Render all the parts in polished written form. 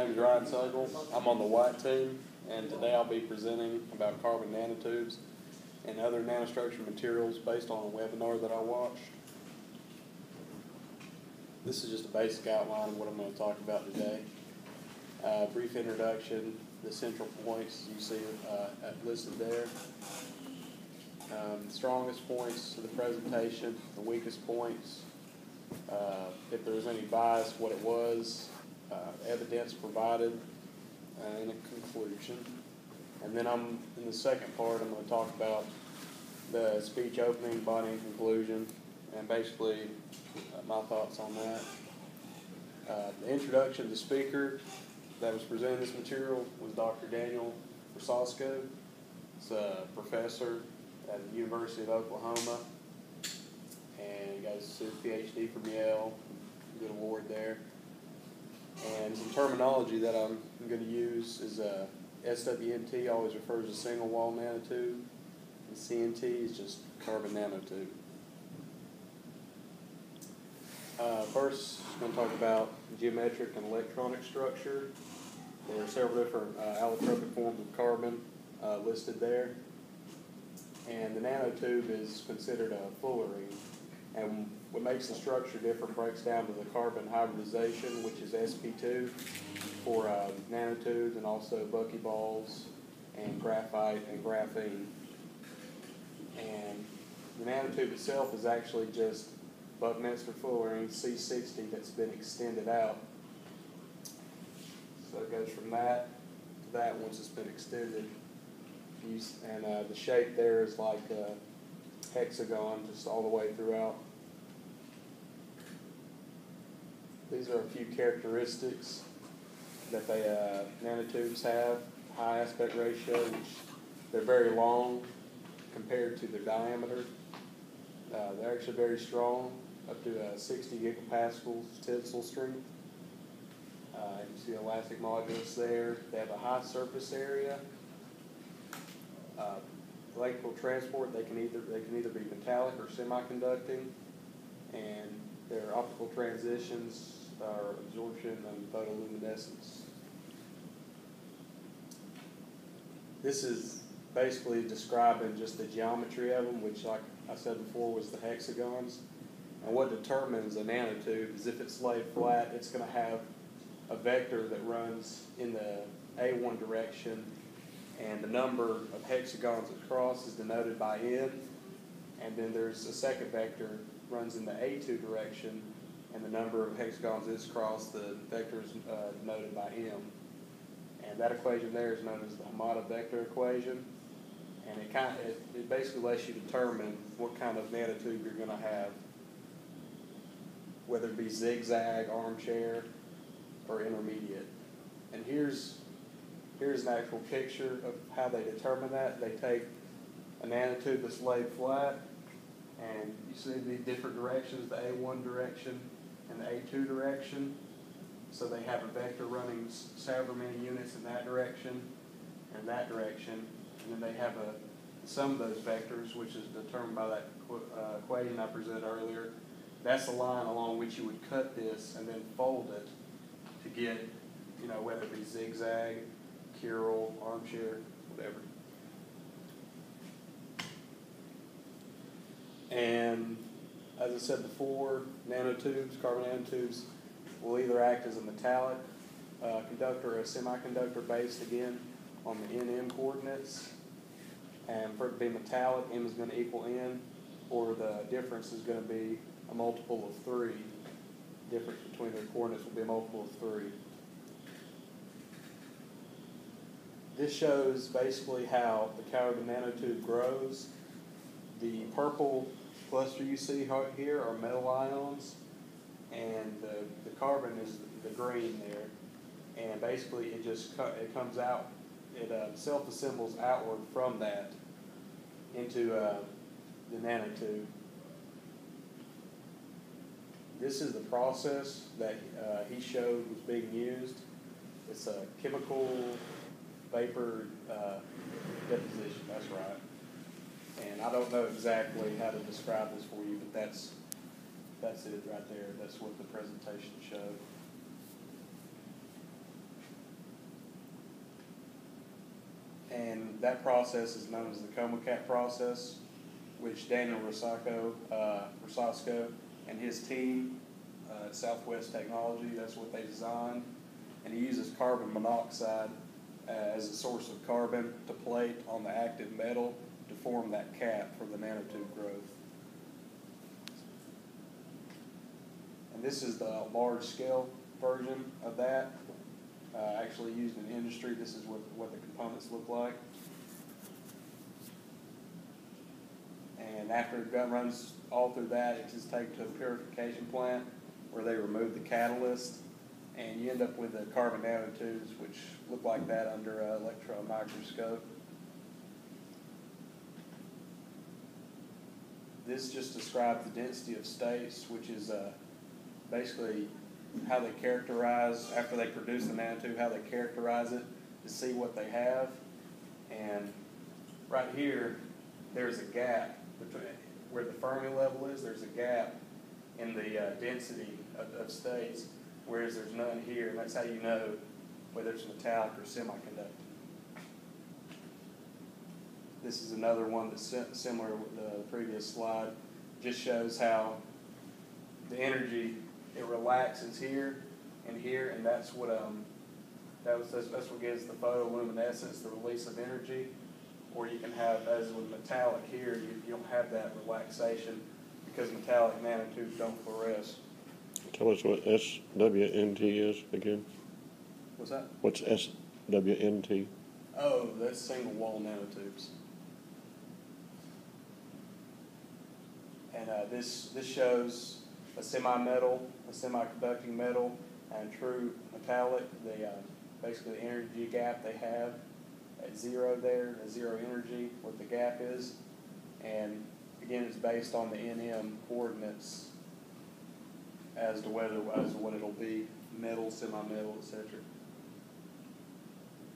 My name is Ryan Suggle. I'm on the white team, and today I'll be presenting about carbon nanotubes and other nanostructure materials based on a webinar that I watched. This is just a basic outline of what I'm going to talk about today. Brief introduction, the central points you see listed there. The strongest points of the presentation, the weakest points, if there was any bias, what it was, evidence provided, and a conclusion. And then in the second part, I'm going to talk about the speech opening, body, and conclusion, and basically my thoughts on that. The introduction to the speaker that was presenting this material was Dr. Daniel Rosasco. He's a professor at the University of Oklahoma, and he got his PhD from Yale, good award there. And some terminology that I'm going to use is SWNT always refers to single wall nanotube, and CNT is just carbon nanotube. First, I'm going to talk about geometric and electronic structure. There are several different allotropic forms of carbon listed there. And the nanotube is considered a fullerene. And what makes the structure different breaks down to the carbon hybridization, which is sp2 for nanotubes, and also buckyballs and graphite and graphene. And the nanotube itself is actually just Buckminster fullerene C60 that's been extended out. So it goes from that to that once it's been extended. And the shape there is like a hexagon just all the way throughout. These are a few characteristics that nanotubes have. High aspect ratio, which they're very long compared to their diameter. They're actually very strong, up to 60 gigapascals tensile strength. You see elastic modulus there. They have a high surface area. Electrical transport, they can either be metallic or semiconducting, and their optical transitions are absorption and photoluminescence. This is basically describing just the geometry of them, which, like I said before, was the hexagons. And what determines a nanotube is if it's laid flat, it's going to have a vector that runs in the A1 direction, and the number of hexagons across is denoted by N, and then there's a second vector runs in the A2 direction, and the number of hexagons is across, the vector is denoted by M. And that equation there is known as the Hamada vector equation, and it basically lets you determine what kind of nanotube you're going to have, whether it be zigzag, armchair, or intermediate. And here's an actual picture of how they determine that. They take a nanotube that's laid flat, and you see the different directions, the A1 direction and the A2 direction. So they have a vector running however many units in that direction and that direction, and then they have the sum of those vectors, which is determined by that equation I presented earlier. That's the line along which you would cut this and then fold it to get, whether it be zigzag, curl, armchair, whatever. And as I said before, nanotubes, carbon nanotubes, will either act as a metallic conductor or a semiconductor based, again, on the NM coordinates. And for it to be metallic, M is going to equal N, or the difference is going to be a multiple of 3. The difference between their coordinates will be a multiple of 3. This shows basically how the carbon nanotube grows. The purple cluster you see here are metal ions, and the carbon is the green there. And basically it comes out, it self-assembles outward from that into the nanotube. This is the process that he showed was being used. It's a chemical vapor deposition, that's right. And I don't know exactly how to describe this for you, but that's it right there. That's what the presentation showed. And that process is known as the ComaCat process, which Daniel Rosasco and his team at Southwest Technology, that's what they designed. And he uses carbon monoxide as a source of carbon to plate on the active metal to form that cap for the nanotube growth. And this is the large scale version of that, actually used in industry. This is what the components look like. And after it runs all through that, it's just taken to a purification plant where they remove the catalyst, and you end up with the carbon nanotubes, which look like that under an electron microscope. This just describes the density of states, which is basically how they characterize, after they produce the nanotube, how they characterize it to see what they have. And right here, there's a gap between where the Fermi level is. There's a gap in the density of states, whereas there's none here, and that's how you know whether it's metallic or semiconductor. This is another one that's similar with the previous slide. Just shows how the energy, it relaxes here, and that's what that's what gives the photoluminescence, the release of energy. Or you can have, as with metallic here, you don't have that relaxation because metallic nanotubes don't fluoresce. Tell us what SWNT is again. What's that? What's SWNT? Oh, that's single wall nanotubes. And this shows a semi-metal, a semiconducting metal, and true metallic. Basically the energy gap they have at zero there, at zero energy, what the gap is. And again, it's based on the NM coordinates as to what it'll be, metal, semi-metal, etc.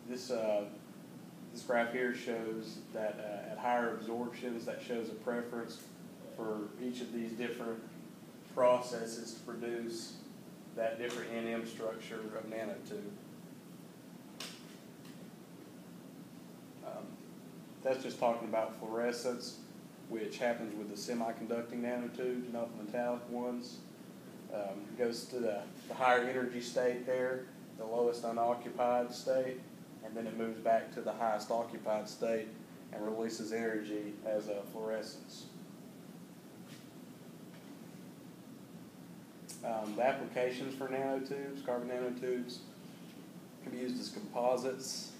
This graph here shows that at higher absorptions, that shows a preference for each of these different processes to produce that different NM structure of nanotube. That's just talking about fluorescence, which happens with the semiconducting nanotubes, not the metallic ones. It goes to the higher energy state there, the lowest unoccupied state, and then it moves back to the highest occupied state and releases energy as a fluorescence. The applications for nanotubes, carbon nanotubes, can be used as composites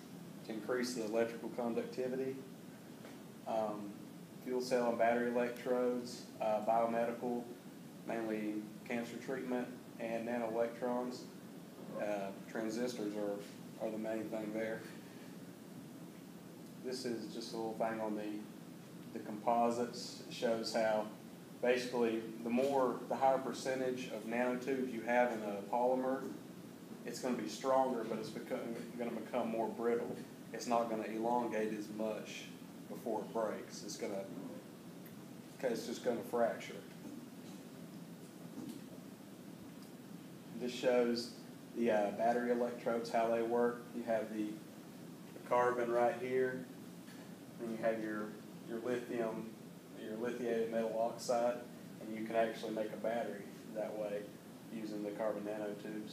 to increase the electrical conductivity, fuel cell and battery electrodes, biomedical, mainly cancer treatment, and nanoelectrons. Transistors are the main thing there. This is just a little thing on the composites. It shows how basically the higher percentage of nanotubes you have in a polymer, it's going to be stronger, but it's going to become more brittle. It's not going to elongate as much before it breaks. It's just going to fracture. This shows the battery electrodes, how they work. You have the carbon right here, and you have your lithium, your lithiated metal oxide, and you can actually make a battery that way using the carbon nanotubes.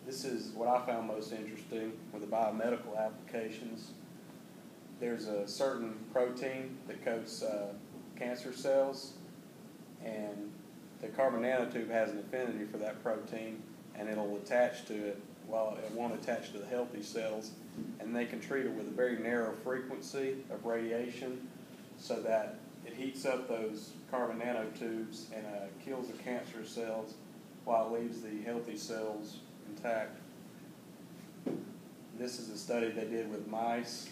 This is what I found most interesting with the biomedical applications. There's a certain protein that coats cancer cells, and the carbon nanotube has an affinity for that protein, and it'll attach to it while it won't attach to the healthy cells. And they can treat it with a very narrow frequency of radiation so that it heats up those carbon nanotubes and kills the cancer cells while it leaves the healthy cells intact. This is a study they did with mice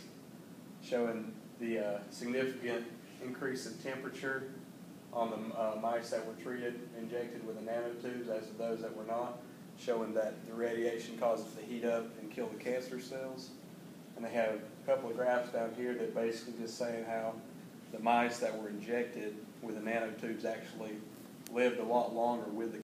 showing the significant increase in temperature on the mice that were injected with the nanotubes as to those that were not, showing that the radiation causes it to heat up and kill the cancer cells. And they have a couple of graphs down here that basically just saying how the mice that were injected with the nanotubes actually lived a lot longer with the